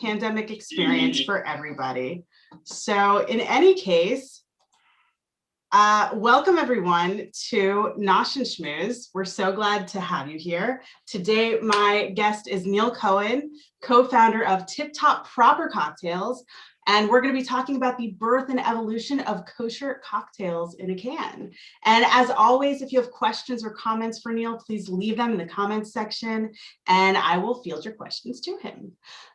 pandemic experience for everybody. So in any case, welcome everyone to Nosh Schmooze. We're so glad to have you here. Today, my guest is Neil Cohen, co-founder of Tip Top Proper Cocktails. And we're going to be talking about the birth and evolution of kosher cocktails in a can. And as always, if you have questions or comments for Neil, please leave them in the comments section and I will field your questions to him.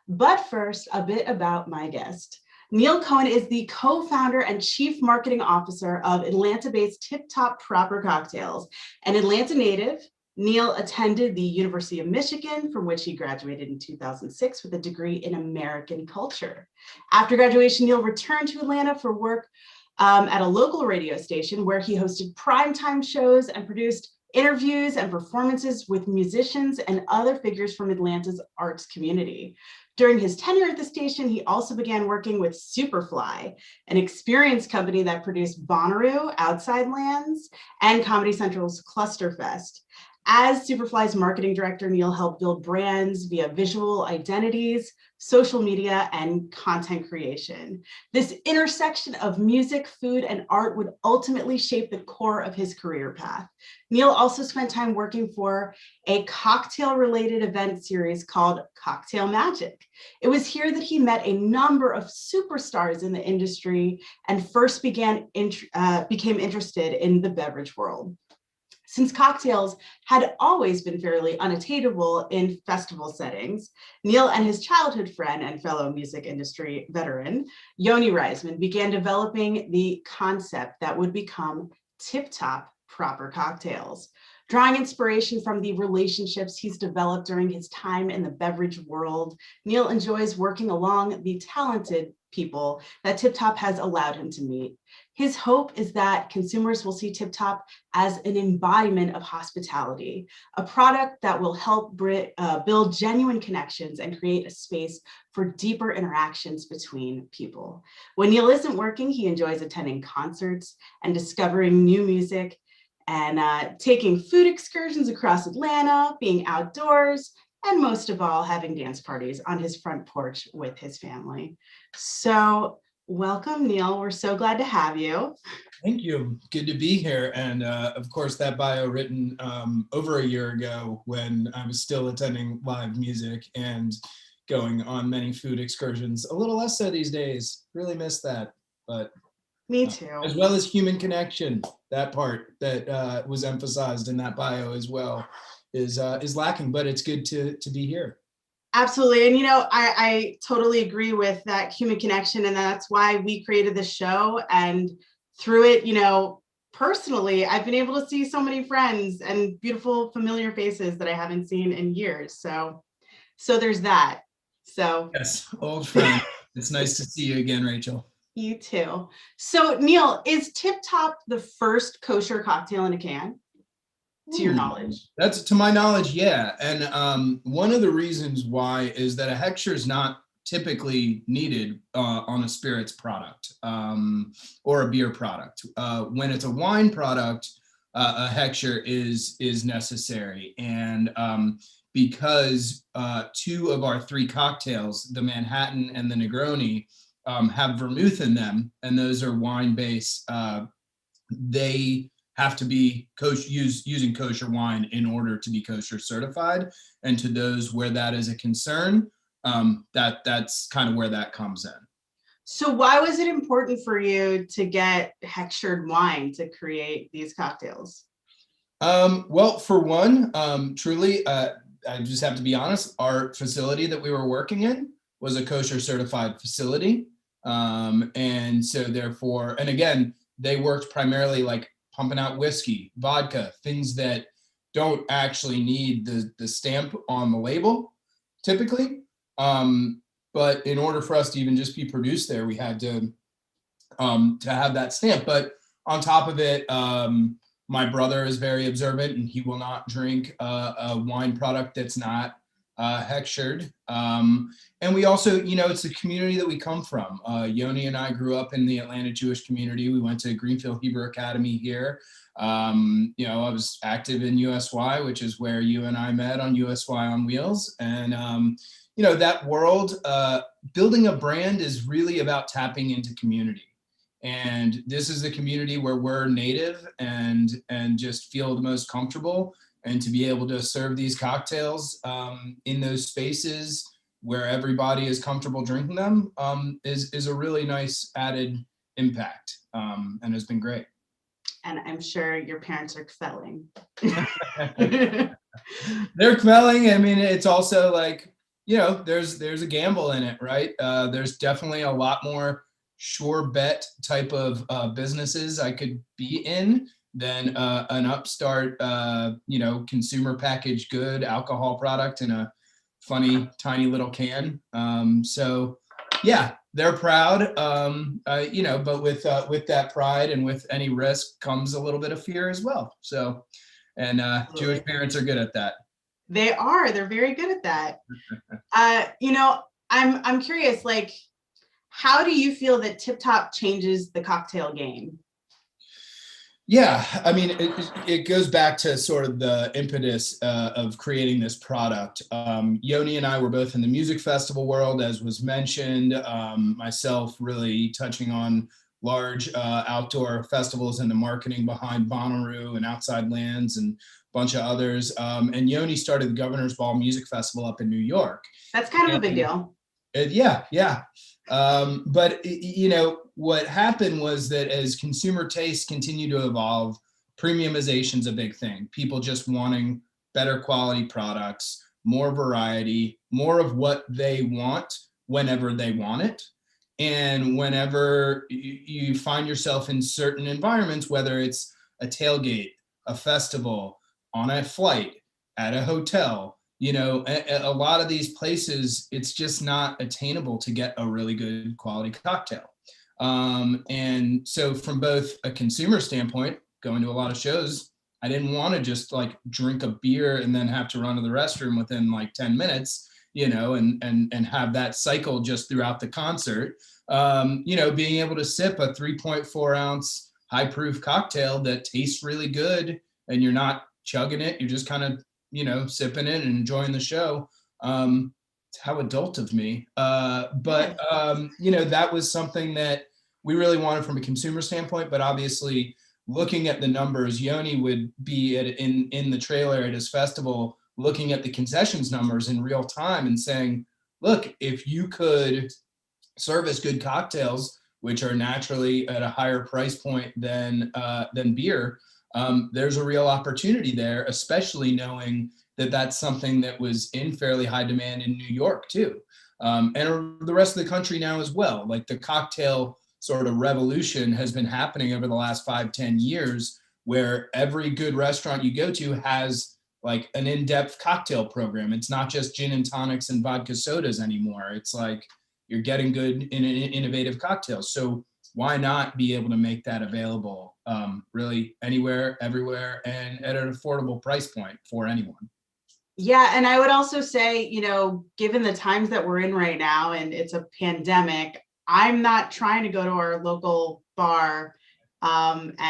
But first, a bit about my guest. Neil Cohen is the co-founder and chief marketing officer of Atlanta-based Tip Top Proper Cocktails. An Atlanta native, Neil attended the University of Michigan, from which he graduated in 2006 with a degree in American culture. After graduation, Neil returned to Atlanta for work at a local radio station where he hosted primetime shows and produced interviews and performances with musicians and other figures from Atlanta's arts community. During his tenure at the station, he also began working with Superfly, an experience company that produced Bonnaroo, Outside Lands, and Comedy Central's Clusterfest. As Superfly's marketing director, Neil helped build brands via visual identities, social media, and content creation. This intersection of music, food, and art would ultimately shape the core of his career path. Neil also spent time working for a cocktail-related event series called Cocktail Magic. It was here that he met a number of superstars in the industry and first became interested in the beverage world. Since cocktails had always been fairly unattainable in festival settings, Neil and his childhood friend and fellow music industry veteran, Yoni Reisman, began developing the concept that would become Tip Top Proper Cocktails. Drawing inspiration from the relationships he's developed during his time in the beverage world, Neil enjoys working along the talented people that Tip Top has allowed him to meet. His hope is that consumers will see Tip Top as an embodiment of hospitality, a product that will help build genuine connections and create a space for deeper interactions between people. When Neil isn't working, he enjoys attending concerts and discovering new music and taking food excursions across Atlanta, being outdoors, and most of all, having dance parties on his front porch with his family. So welcome, Neil. We're so glad to have you. Thank you. Good to be here. And of course, that bio written over a year ago when I was still attending live music and going on many food excursions. A little less so these days. Really miss that. But me too. As well as human connection. That part that was emphasized in that bio as well is lacking, but it's good to be here. Absolutely. And, I totally agree with that human connection. And that's why we created this show. And through it, personally, I've been able to see so many friends and beautiful familiar faces that I haven't seen in years. So there's that. So yes, old friend. It's nice to see you again, Rachel. You too. So Neil, is Tip Top the first kosher cocktail in a can? To your knowledge? That's to my knowledge, yeah. And one of the reasons why is that a hechsher is not typically needed on a spirits product or a beer product. When it's a wine product, a hechsher is necessary. And because two of our three cocktails, the Manhattan and the Negroni, have vermouth in them, and those are wine-based, they have to be using kosher wine in order to be kosher certified. And to those where that is a concern, that's kind of where that comes in. So why was it important for you to get hechshered wine to create these cocktails? Well, for one, truly, I just have to be honest, our facility that we were working in was a kosher certified facility. And so therefore, and again, they worked primarily like pumping out whiskey, vodka, things that don't actually need the stamp on the label typically. But in order for us to even just be produced there, we had to have that stamp. But on top of it, my brother is very observant and he will not drink a wine product that's not hechshered. And we also, it's the community that we come from. Yoni and I grew up in the Atlanta Jewish community. We went to Greenfield Hebrew Academy here. I was active in USY, which is where you and I met on USY on Wheels. And, that world, building a brand is really about tapping into community. And this is the community where we're native and just feel the most comfortable. And to be able to serve these cocktails in those spaces where everybody is comfortable drinking them is a really nice added impact, and has been great. And I'm sure your parents are excelling. They're quelling. I mean, it's also like, there's a gamble in it, right? There's definitely a lot more sure bet type of businesses I could be in than an upstart, consumer packaged good alcohol product in a funny tiny little can. So yeah, they're proud, but with that pride and with any risk comes a little bit of fear as well. So, and Jewish parents are good at that. They are. They're very good at that. I'm curious, like, how do you feel that Tip Top changes the cocktail game? Yeah, I mean, it goes back to sort of the impetus of creating this product. Yoni and I were both in the music festival world, as was mentioned. Myself really touching on large outdoor festivals and the marketing behind Bonnaroo and Outside Lands and a bunch of others. And Yoni started the Governor's Ball Music Festival up in New York. That's kind of a big deal. Yeah. But what happened was that as consumer tastes continue to evolve, premiumization is a big thing. People just wanting better quality products, more variety, more of what they want whenever they want it. And whenever you find yourself in certain environments, whether it's a tailgate, a festival, on a flight, at a hotel, a lot of these places, it's just not attainable to get a really good quality cocktail. And so from both a consumer standpoint, going to a lot of shows, I didn't want to just like drink a beer and then have to run to the restroom within like 10 minutes, and have that cycle just throughout the concert. Being able to sip a 3.4 ounce high proof cocktail that tastes really good and you're not chugging it, you're just kind of sipping it and enjoying the show. It's how adult of me. But that was something that we really wanted from a consumer standpoint. But obviously, looking at the numbers, Yoni would be in the trailer at his festival, looking at the concessions numbers in real time and saying, look, if you could service good cocktails, which are naturally at a higher price point than beer, there's a real opportunity there, especially knowing that that's something that was in fairly high demand in New York too, and the rest of the country now as well. Like the cocktail sort of revolution has been happening over the last 5-10 years, where every good restaurant you go to has like an in-depth cocktail program. It's not just gin and tonics and vodka sodas anymore. It's like you're getting good innovative cocktails. So why not be able to make that available really anywhere, everywhere, and at an affordable price point for anyone? Yeah. And I would also say, given the times that we're in right now and it's a pandemic, I'm not trying to go to our local bar. And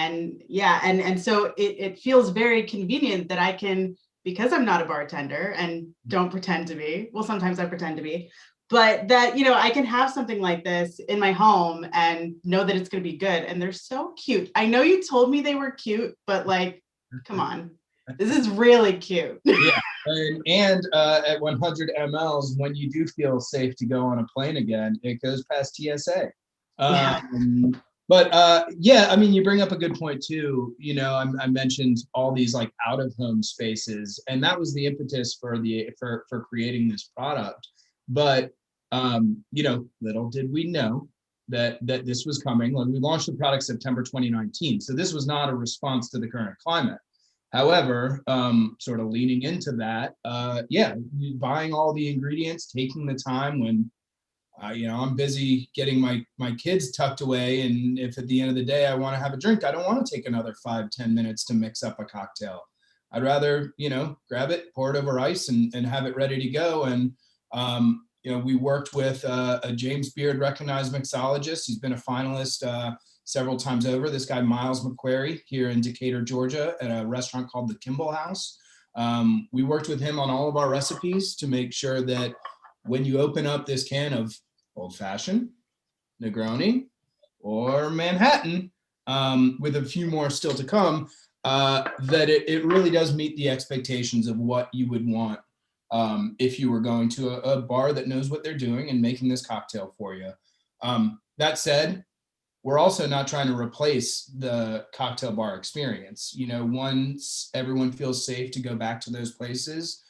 so it feels very convenient that I can, because I'm not a bartender and don't pretend to be, well, sometimes I pretend to be, but that, I can have something like this in my home and know that it's going to be good. And they're so cute. I know you told me they were cute, but like, come on, this is really cute. Yeah. And at 100 mLs, when you do feel safe to go on a plane again, it goes past TSA. But I mean, you bring up a good point too. I mentioned all these like out of home spaces, and that was the impetus for creating this product. But little did we know that this was coming. When we launched the product September 2019, so this was not a response to the current climate. However, sort of leaning into that, buying all the ingredients, taking the time when, I'm busy getting my kids tucked away. And if at the end of the day I want to have a drink, I don't want to take another 5-10 minutes to mix up a cocktail. I'd rather, grab it, pour it over ice and have it ready to go. And, we worked with a James Beard recognized mixologist. He's been a finalist several times over. This guy, Miles McQuarrie, here in Decatur, Georgia, at a restaurant called the Kimball House. We worked with him on all of our recipes to make sure that when you open up this can of old fashioned, Negroni, or Manhattan, with a few more still to come, that it really does meet the expectations of what you would want if you were going to a bar that knows what they're doing and making this cocktail for you. That said, we're also not trying to replace the cocktail bar experience. You know, once everyone feels safe to go back to those places,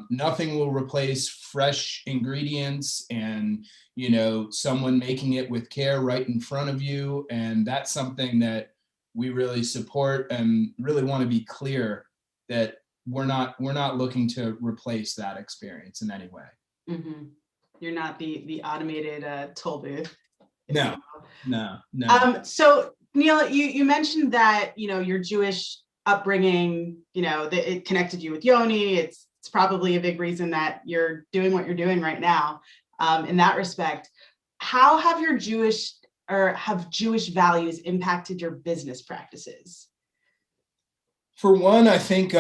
nothing will replace fresh ingredients and, you know, someone making it with care right in front of you. And that's something that we really support and really want to be clear that we're not looking to replace that experience in any way. Mm-hmm. You're not the automated toll booth. No, no. So Neil, you mentioned that, you know, your Jewish upbringing, you know, that it connected you with Yoni. It's probably a big reason that you're doing what you're doing right now. In that respect, how have have Jewish values impacted your business practices? For one, I think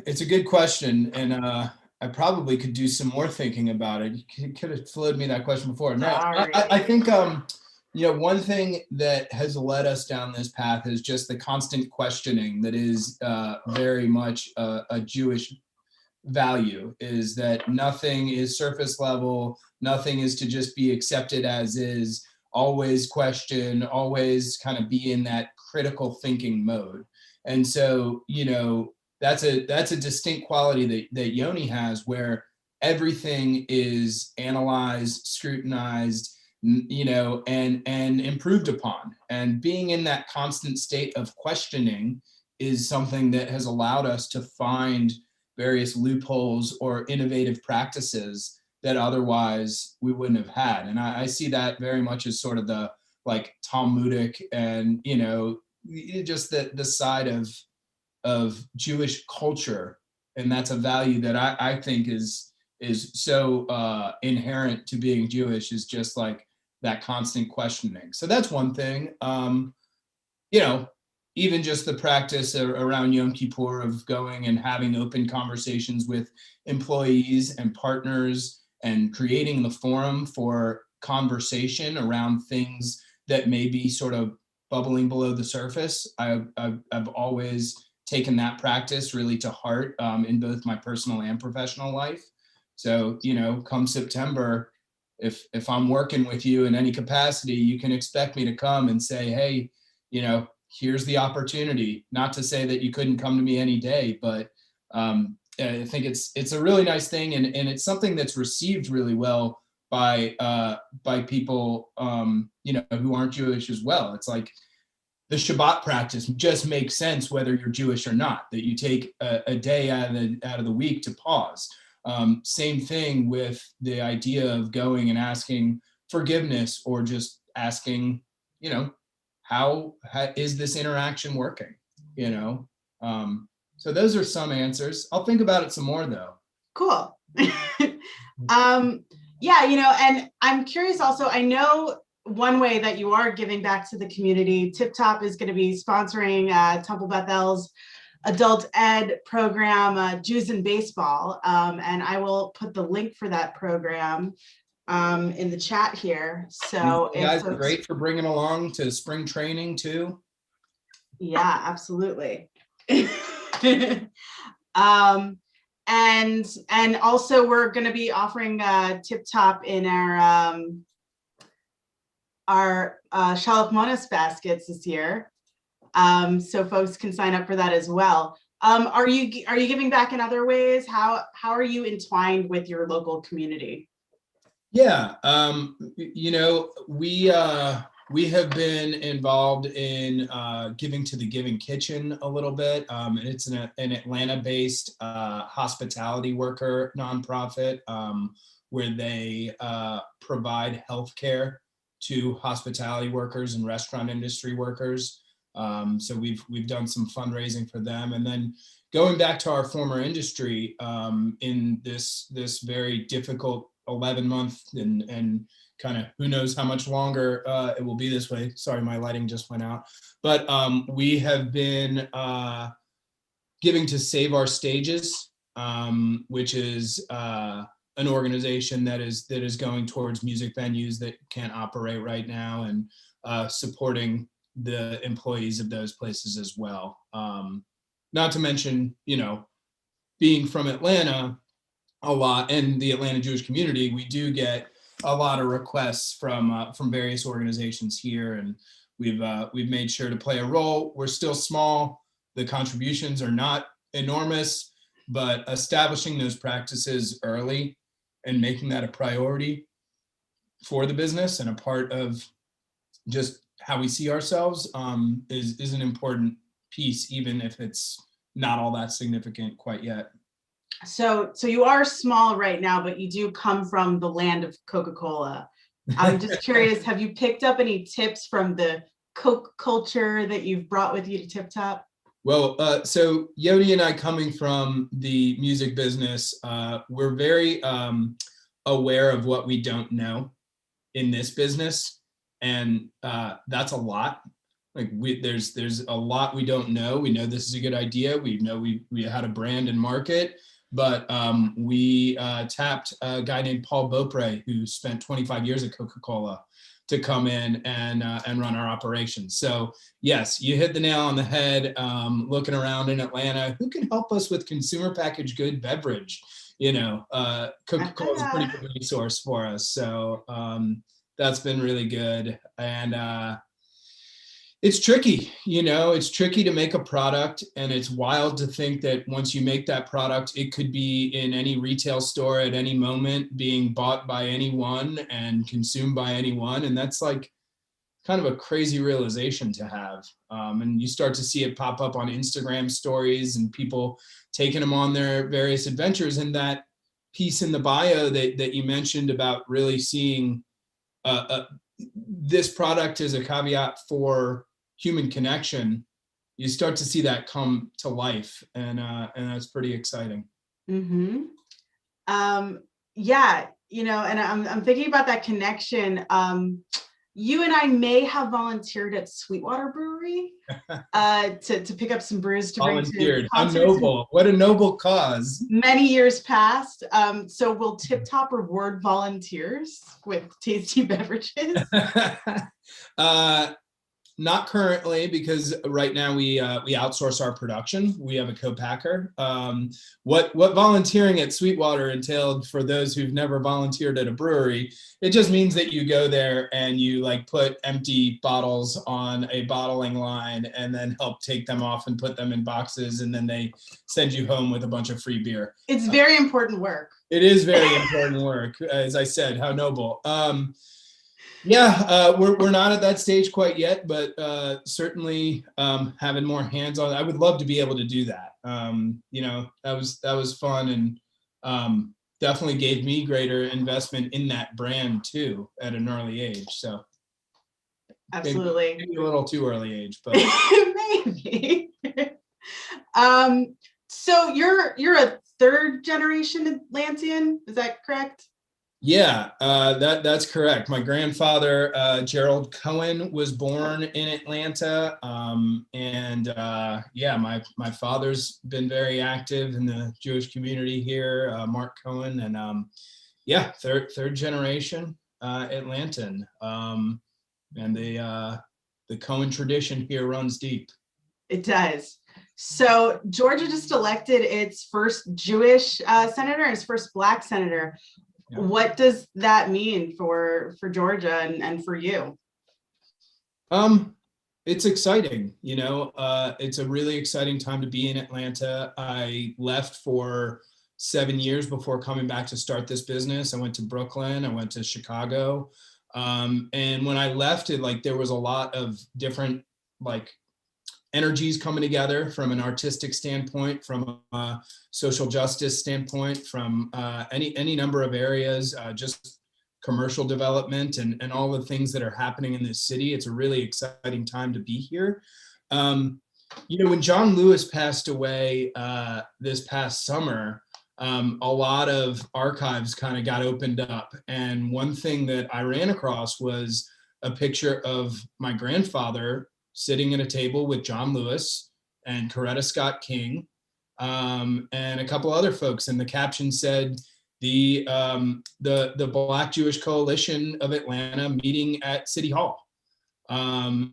it's a good question, and I probably could do some more thinking about it. You could have floated me that question before. No, I think you know, one thing that has led us down this path is just the constant questioning that is very much a Jewish value, is that nothing is surface level, nothing is to just be accepted as is, always question, always kind of be in that critical thinking mode. And so, you know, that's a distinct quality that Yoni has, where everything is analyzed, scrutinized, you know, and improved upon. And being in that constant state of questioning is something that has allowed us to find various loopholes or innovative practices that otherwise we wouldn't have had. And I see that very much as sort of the like Talmudic and, you know, just the side of Jewish culture. And that's a value that I think is so inherent to being Jewish, is just like that constant questioning. So that's one thing. You know, even just the practice around Yom Kippur of going and having open conversations with employees and partners and creating the forum for conversation around things that may be sort of bubbling below the surface. I've always taken that practice really to heart in both my personal and professional life. So, you know, come September, if I'm working with you in any capacity, you can expect me to come and say, hey, you know, here's the opportunity. Not to say that you couldn't come to me any day, but I think it's a really nice thing, and it's something that's received really well by people you know, who aren't Jewish as well. It's like the Shabbat practice just makes sense whether you're Jewish or not, that you take a day out of the week to pause. Same thing with the idea of going and asking forgiveness, or just asking, you know, how is this interaction working, you know? So those are some answers. I'll think about it some more though. Cool. Yeah, you know, and I'm curious also, I know one way that you are giving back to the community, Tip Top is going to be sponsoring Temple Bethel's adult ed program, Jews in Baseball. And I will put the link for that program in the chat here. So you guys are great for bringing along to spring training too. Yeah, absolutely. And also we're going to be offering Tip Top in our Shalach Monas baskets this year. So folks can sign up for that as well. Are you giving back in other ways? How are you entwined with your local community? Yeah, you know, we have been involved in giving to the Giving Kitchen a little bit. And it's an Atlanta-based hospitality worker nonprofit where they provide healthcare to hospitality workers and restaurant industry workers. So we've done some fundraising for them, and then going back to our former industry in this very difficult 11-month and kind of who knows how much longer it will be this way. Sorry, my lighting just went out. But we have been giving to Save Our Stages, which is an organization that is going towards music venues that can't operate right now, and supporting the employees of those places as well. Not to mention, being from Atlanta a lot, and the Atlanta Jewish community, we do get a lot of requests from various organizations here, and we've made sure to play a role. We're still small. The contributions are not enormous, but establishing those practices early and making that a priority for the business and a part of just how we see ourselves is an important piece, even if it's not all that significant quite yet. So you are small right now, but you do come from the land of Coca-Cola. I'm just curious, have you picked up any tips from the Coke culture that you've brought with you to Tip Top? Well, so Yodi and I, coming from the music business, we're very aware of what we don't know in this business, and that's a lot. Like there's a lot we don't know. We know this is a good idea. We know we had a brand and market, but we tapped a guy named Paul Beaupre, who spent 25 years at Coca-Cola, to come in and run our operations. So yes, you hit the nail on the head. Looking around in Atlanta, who can help us with consumer packaged good beverage? Coca-Cola is a pretty good resource for us. So that's been really good. And it's tricky, it's tricky to make a product, and it's wild to think that once you make that product, it could be in any retail store at any moment, being bought by anyone and consumed by anyone. And that's like kind of a crazy realization to have. And you start to see it pop up on Instagram stories and people taking them on their various adventures. And that piece in the bio that you mentioned about really seeing this product as a caveat for human connection, you start to see that come to life, and that's pretty exciting. Mm-hmm. Yeah, and I'm thinking about that connection. You and I may have volunteered at Sweetwater Brewery to pick up some brews to bring to How noble! What a noble cause! Many years past. So will Tip Top reward volunteers with tasty beverages? Not currently, because right now we outsource our production. We have a co-packer. What volunteering at Sweetwater entailed, for those who've never volunteered at a brewery, it just means that you go there and you put empty bottles on a bottling line and then help take them off and put them in boxes, and then they send you home with a bunch of free beer. It's very important work. It is very important work. As I said, how noble. Yeah, we're not at that stage quite yet, but certainly having more hands-on. I would love to be able to do that. That was fun, and definitely gave me greater investment in that brand too at an early age. So absolutely, maybe a little too early age, but maybe. So you're a third generation Atlantean, is that correct? Yeah, that's correct. My grandfather, Gerald Cohen, was born in Atlanta, and my father's been very active in the Jewish community here, Mark Cohen, and third generation Atlantan, and the Cohen tradition here runs deep. It does. So Georgia just elected its first Jewish senator, its first Black senator. Yeah. What does that mean for Georgia and for you? It's exciting. It's a really exciting time to be in Atlanta. I left for 7 years before coming back to start this business. I went to Brooklyn, I went to Chicago. And when I left, there was a lot of different energies coming together from an artistic standpoint, from a social justice standpoint, from any number of areas, just commercial development and all the things that are happening in this city. It's a really exciting time to be here. When John Lewis passed away this past summer, a lot of archives kind of got opened up. And one thing that I ran across was a picture of my grandfather sitting at a table with John Lewis and Coretta Scott King, and a couple other folks. And the caption said, the Black Jewish Coalition of Atlanta meeting at City Hall. And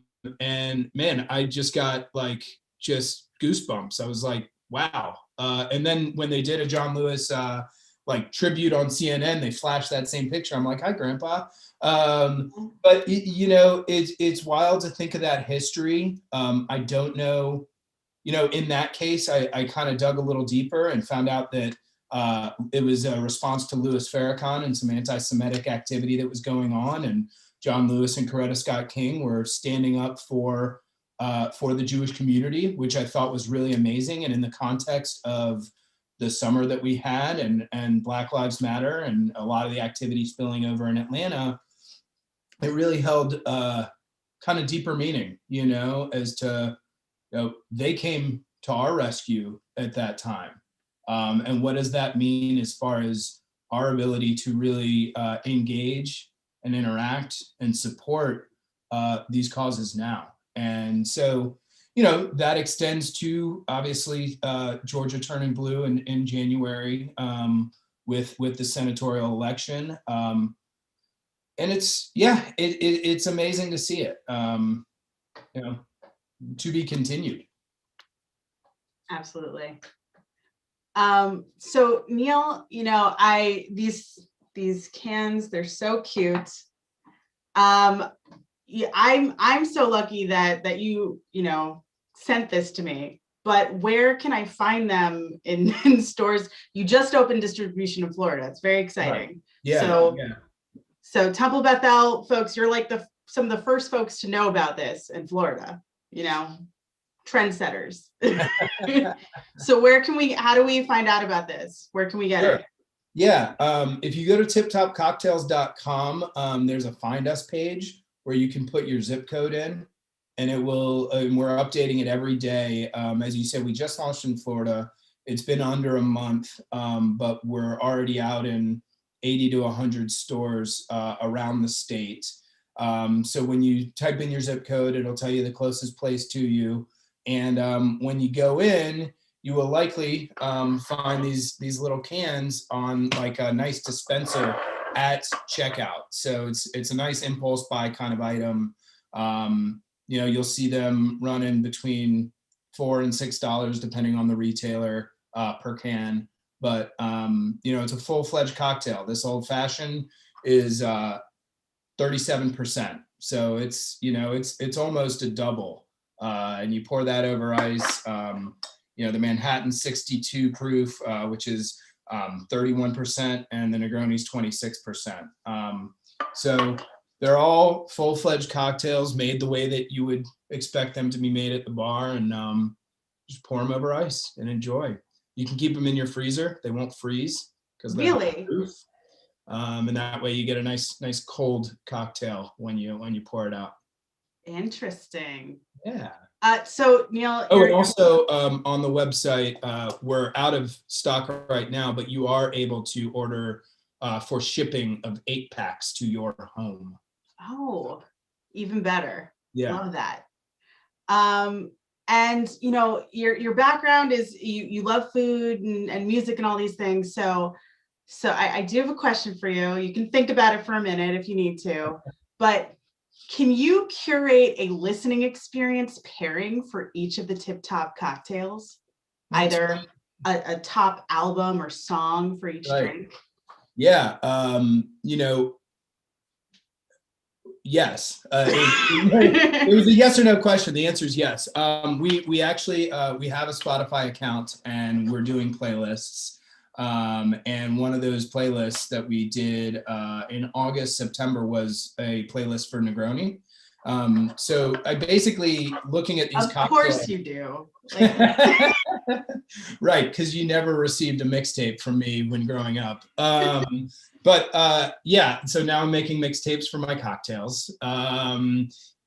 man, I just got like just goosebumps. I was like, wow. And then when they did a John Lewis like tribute on CNN, they flashed that same picture. I'm like, hi, Grandpa. But you know, it's wild to think of that history. I don't know, you know, in that case, I kind of dug a little deeper and found out that it was a response to Louis Farrakhan and some anti-Semitic activity that was going on. And John Lewis and Coretta Scott King were standing up for the Jewish community, which I thought was really amazing. And in the context of the summer that we had and Black Lives Matter and a lot of the activity spilling over in Atlanta, it really held kind of deeper meaning, you know, as to, you know, they came to our rescue at that time. And what does that mean as far as our ability to really engage and interact and support these causes now? And so, you know, that extends to obviously Georgia turning blue in January with the senatorial election. And it's, yeah, it's amazing to see it, you know, to be continued. Absolutely. So Neil, you know, these cans, they're so cute. Yeah, I'm so lucky that you know, sent this to me, but where can I find them in stores? You just opened distribution in Florida. It's very exciting. Right. Yeah. So, yeah. so Temple Bethel folks, you're like some of the first folks to know about this in Florida, you know, trendsetters. So how do we find out about this? Where can we get Sure. it? Yeah. If you go to tiptopcocktails.com, there's a find us page where you can put your zip code in, and it will, and we're updating it every day. As you said, we just launched in Florida. It's been under a month, but we're already out in 80 to 100 stores around the state. So when you type in your zip code, it'll tell you the closest place to you. And when you go in, you will likely find these little cans on like a nice dispenser at checkout. So it's a nice impulse buy kind of item. You know, you'll see them running between $4 and $6 depending on the retailer per can. But you know, it's a full-fledged cocktail. This old fashioned is 37%. So it's, you know, it's almost a double. And you pour that over ice. You know, the Manhattan 62 proof, which is 31%, and the Negroni's 26%. So they're all full-fledged cocktails made the way that you would expect them to be made at the bar, and just pour them over ice and enjoy. You can keep them in your freezer; they won't freeze because they're Really? proof. And that way you get a nice cold cocktail when you pour it out. Interesting. Yeah. So Neil, Oh, and also on the website, we're out of stock right now, but you are able to order for shipping of 8 packs to your home. Oh, even better. Yeah. Love that. And you know, your background is you love food and music and all these things. So I do have a question for you. You can think about it for a minute if you need to, but can you curate a listening experience pairing for each of the Tip Top cocktails? Either a top album or song for each drink? Yeah. You know, yes. It was a yes or no question. The answer is yes. We actually we have a Spotify account and we're doing playlists. And one of those playlists that we did in August, September was a playlist for Negroni. So I basically looking at these cocktails. Of course you do. Like, right, because you never received a mixtape from me when growing up. But yeah, so now I'm making mixtapes for my cocktails.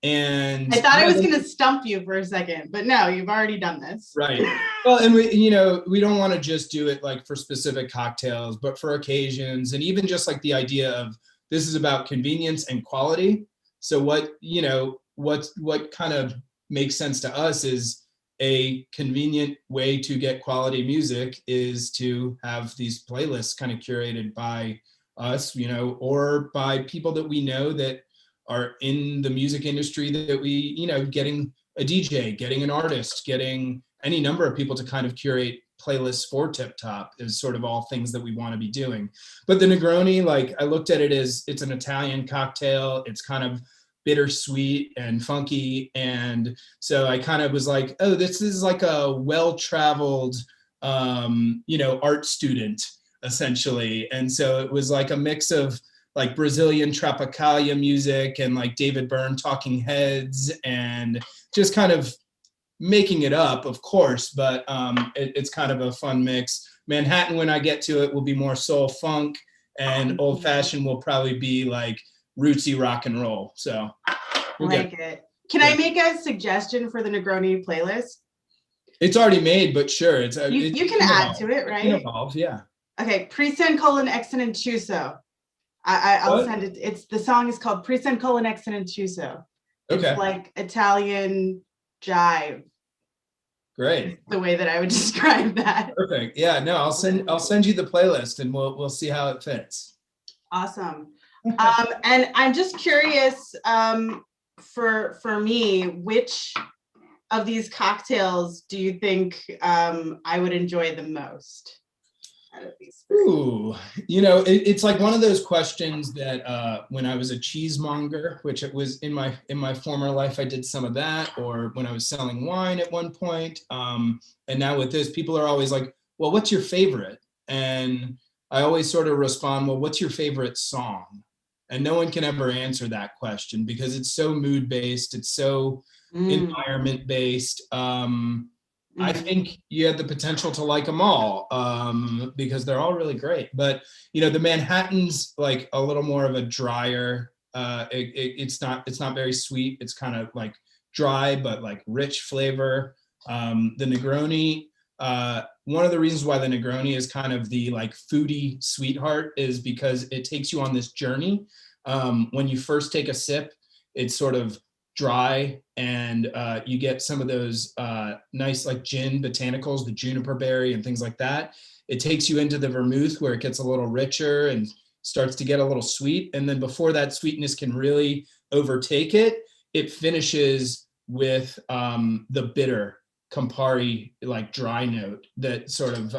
And I thought I was going to stump you for a second, but no, you've already done this. Right. Well, and we, you know, we don't want to just do it like for specific cocktails, but for occasions, and even just like the idea of this is about convenience and quality. So what, you know, what kind of makes sense to us is a convenient way to get quality music is to have these playlists kind of curated by us, or by people that we know that are in the music industry that we, getting a DJ, getting an artist, getting any number of people to kind of curate playlists for Tip Top is sort of all things that we want to be doing. But the Negroni, like I looked at it as it's an Italian cocktail. It's kind of bittersweet and funky. And so I kind of was like, oh, this is like a well-traveled, art student essentially. And so it was like a mix of like Brazilian Tropicalia music and like David Byrne Talking Heads and just kind of making it up, of course, but it's kind of a fun mix. Manhattan, when I get to it, will be more soul funk, and Old Fashioned will probably be like rootsy rock and roll. So we'll like it. Can I make a suggestion for the Negroni playlist? It's already made, but sure. You can add to it, right? It can evolve, yeah. Okay, Presen colon exen and chuso. I'll send it. The song is called Presen colon exen and chuso. Okay. It's like Italian jive. Great. The way that I would describe that. Perfect. Yeah, no, I'll send you the playlist and we'll see how it fits. Awesome. And I'm just curious, for me, which of these cocktails do you think I would enjoy the most out of these? Ooh, it's like one of those questions that when I was a cheesemonger, which it was in my former life, I did some of that, or when I was selling wine at one point. And now with this, people are always like, well, what's your favorite? And I always sort of respond, well, what's your favorite song? And no one can ever answer that question because it's so mood based. It's so environment based. I think you had the potential to like them all because they're all really great. But, the Manhattan's like a little more of a drier, it's not very sweet. It's kind of like dry, but like rich flavor. The Negroni, one of the reasons why the Negroni is kind of the like foodie sweetheart is because it takes you on this journey. When you first take a sip, it's sort of dry and you get some of those nice like gin botanicals, the juniper berry and things like that. It takes you into the vermouth where it gets a little richer and starts to get a little sweet. And then before that sweetness can really overtake it, it finishes with the bitter Campari like dry note that sort of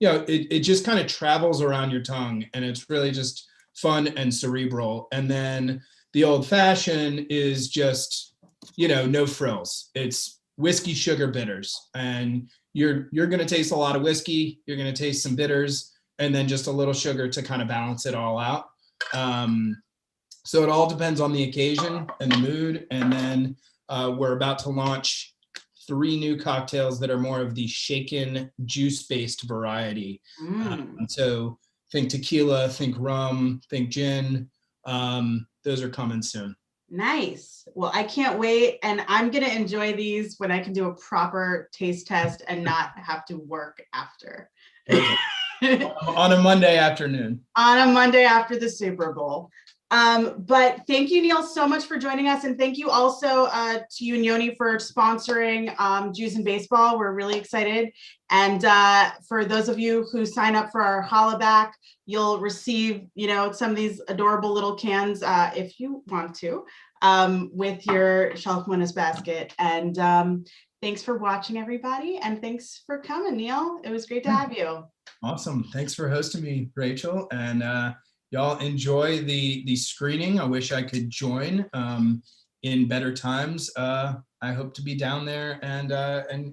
it just kind of travels around your tongue and it's really just fun and cerebral. And then the Old Fashioned is just, no frills. It's whiskey, sugar, bitters. And you're going to taste a lot of whiskey. You're going to taste some bitters and then just a little sugar to kind of balance it all out. So it all depends on the occasion and the mood. And then we're about to launch 3 new cocktails that are more of the shaken juice-based variety. So think tequila, think rum, think gin. Those are coming soon. Nice. Well, I can't wait. And I'm going to enjoy these when I can do a proper taste test and not have to work after. On a Monday afternoon. On a Monday after the Super Bowl. But thank you, Neil, so much for joining us. And thank you also to you and Yoni for sponsoring Jews in Baseball. We're really excited. And for those of you who sign up for our hollaback, you'll receive, some of these adorable little cans if you want to with your Shelf Winners basket. And thanks for watching, everybody. And thanks for coming, Neil. It was great to have you. Awesome. Thanks for hosting me, Rachel. And y'all enjoy the screening. I wish I could join in better times. I hope to be down there and